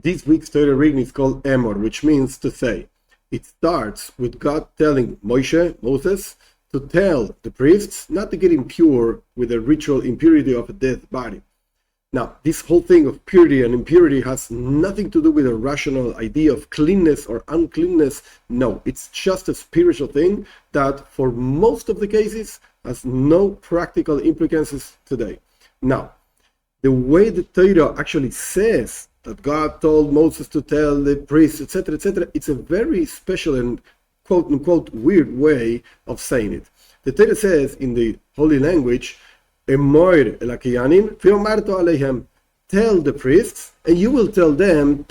this week's Torah reading is called Emor, which means to say. It starts with God telling Moses, to tell the priests not to get impure with the ritual impurity of a dead body. Now, this whole thing of purity and impurity has nothing to do with a rational idea of cleanness or uncleanness. No, it's just a spiritual thing that for most of the cases has no practical implications today. Now, the way the Torah actually says that God told Moses to tell the priests, etc., it's a very special and quote-unquote weird way of saying it. The Torah says in the holy language, Emor el Kohanim ve'omarto aleihem, tell the priests, and you will tell them,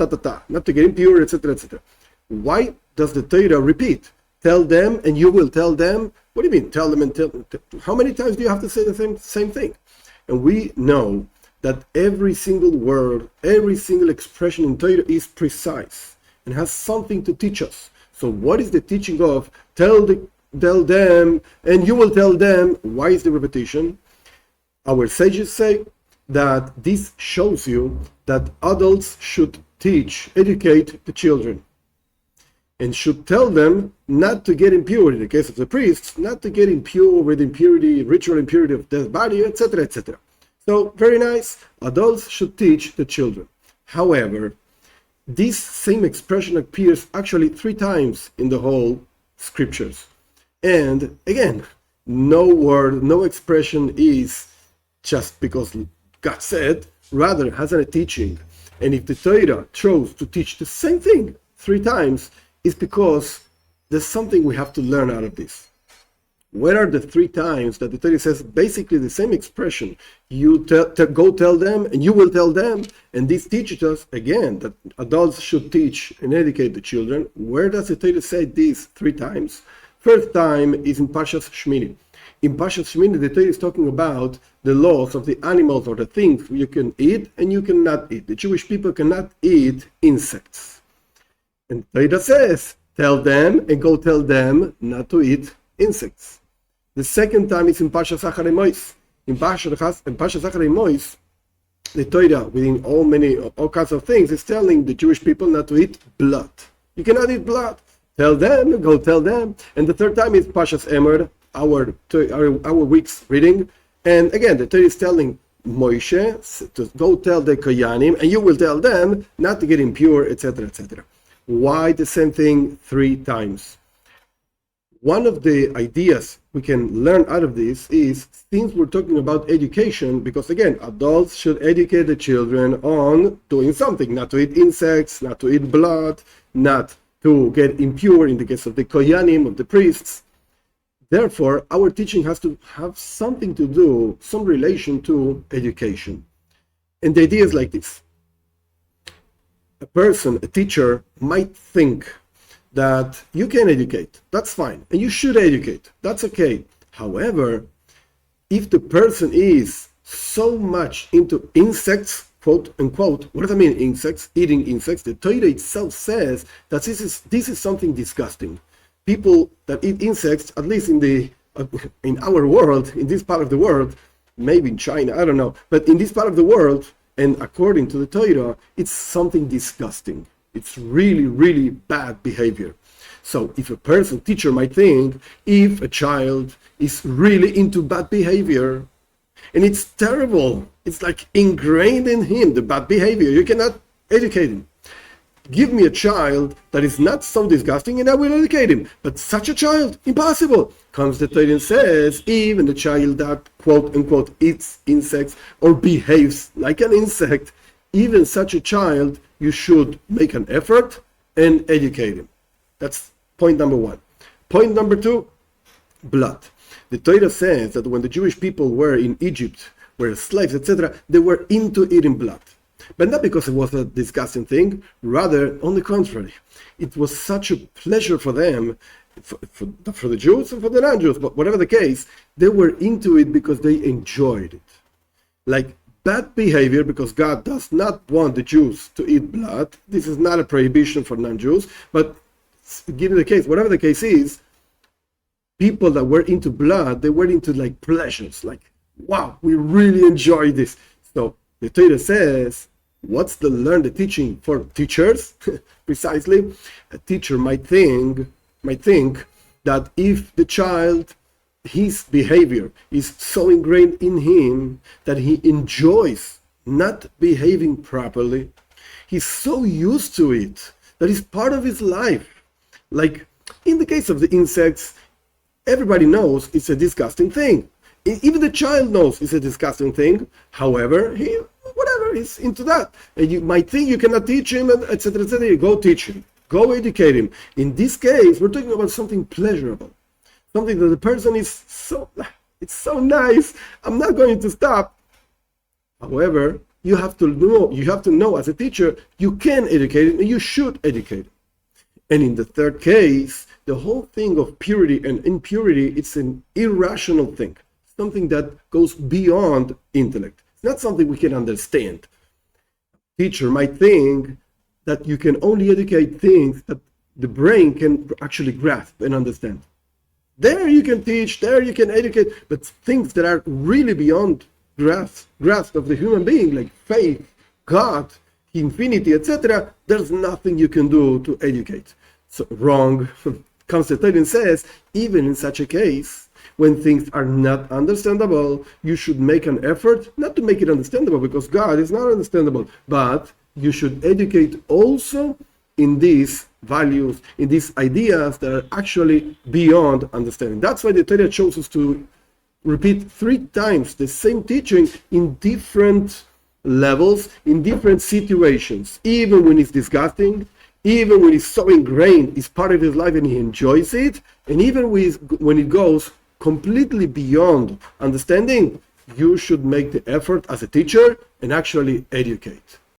not to get impure, etc. Why does the Torah repeat? Tell them, and you will tell them? What do you mean, tell them and tell them? How many times do you have to say the same thing? And we know that every single word, every single expression in Torah is precise and has something to teach us. So what is the teaching of tell them, and you will tell them? Why is the repetition? Our sages say that this shows you that adults should educate the children, and should tell them not to get impure, in the case of the priests, not to get impure with impurity, ritual impurity of dead body, etc. So, very nice, adults should teach the children. However, this same expression appears actually 3 times in the whole scriptures. And again, no word, no expression is just because God said, rather has a teaching. And if the Torah chose to teach the same thing 3 times, it's because there's something we have to learn out of this. Where are the 3 times that the Torah says basically the same expression? You go tell them, and you will tell them. And this teaches us, again, that adults should teach and educate the children. Where does the Torah say this 3 times? First time is in Parashat Shmini. In Parashat Shmini, the Torah is talking about the laws of the animals or the things you can eat and you cannot eat. The Jewish people cannot eat insects. And the Torah says, tell them and go tell them not to eat insects. The second time is in Parashat Emor. In Parashat Emor, the Torah, within all kinds of things, is telling the Jewish people not to eat blood. You cannot eat blood. Tell them, go tell them. And the third time is Parashat Emor, our week's reading. And again, the Torah is telling Moshe to go tell the Kohanim, and you will tell them not to get impure, etc. Why the same thing 3 times? One of the ideas we can learn out of this is, since we're talking about education, because again, adults should educate the children on doing something, not to eat insects, not to eat blood, not to get impure in the case of the Kohanim, of the priests. Therefore, our teaching has to have something to do, some relation to education. And the idea is like this. A person, a teacher, might think that you can educate, that's fine, and you should educate, that's okay. However, if the person is so much into insects, quote unquote, what does that mean, insects, eating insects? The Torah itself says that this is something disgusting. People that eat insects, at least in our world, in this part of the world, maybe in China, I don't know, but in this part of the world, and according to the Torah, it's something disgusting. It's really, really bad behavior. So if a teacher might think, if a child is really into bad behavior, and it's terrible, it's like ingrained in him, the bad behavior, you cannot educate him. Give me a child that is not so disgusting and I will educate him. But such a child, impossible. Comes the Torah and says, even the child that, quote unquote, eats insects or behaves like an insect, even such a child, you should make an effort and educate him. That's point number 1. Point number 2, blood. The Torah says that when the Jewish people were in Egypt, were slaves, etc., they were into eating blood. But not because it was a disgusting thing, rather, on the contrary. It was such a pleasure for them, for the Jews and for the non-Jews, but whatever the case, they were into it because they enjoyed it. Like bad behavior, because God does not want the Jews to eat blood. This is not a prohibition for non-Jews, but given the case, whatever the case is, people that were into blood, they were into like pleasures, like, wow, we really enjoy this. So the Torah says, What's the teaching for teachers? Precisely, a teacher might think that if the child, his behavior is so ingrained in him that he enjoys not behaving properly, he's so used to it that it's part of his life. Like in the case of the insects, everybody knows it's a disgusting thing. Even the child knows it's a disgusting thing. However, he's into that. And you might think you cannot teach him, etc., etc. Go teach him. Go educate him. In this case, we're talking about something pleasurable. Something that the person it's so nice. I'm not going to stop. However, you have to know as a teacher, you can educate him and you should educate him. And in the third case, the whole thing of purity and impurity, it's an irrational thing. Something that goes beyond intellect. It's not something we can understand. Teacher might think that you can only educate things that the brain can actually grasp and understand. There you can teach, there you can educate, but things that are really beyond grasp of the human being, like faith, God, infinity, etc., there's nothing you can do to educate. So wrong. Constantine says, even in such a case, when things are not understandable, you should make an effort not to make it understandable, because God is not understandable, but you should educate also in these values, in these ideas that are actually beyond understanding. That's why the Torah chose us to repeat 3 times the same teaching in different levels, in different situations, even when it's disgusting, even when it's so ingrained, it's part of his life and he enjoys it, and even when it goes completely beyond understanding, you should make the effort as a teacher and actually educate.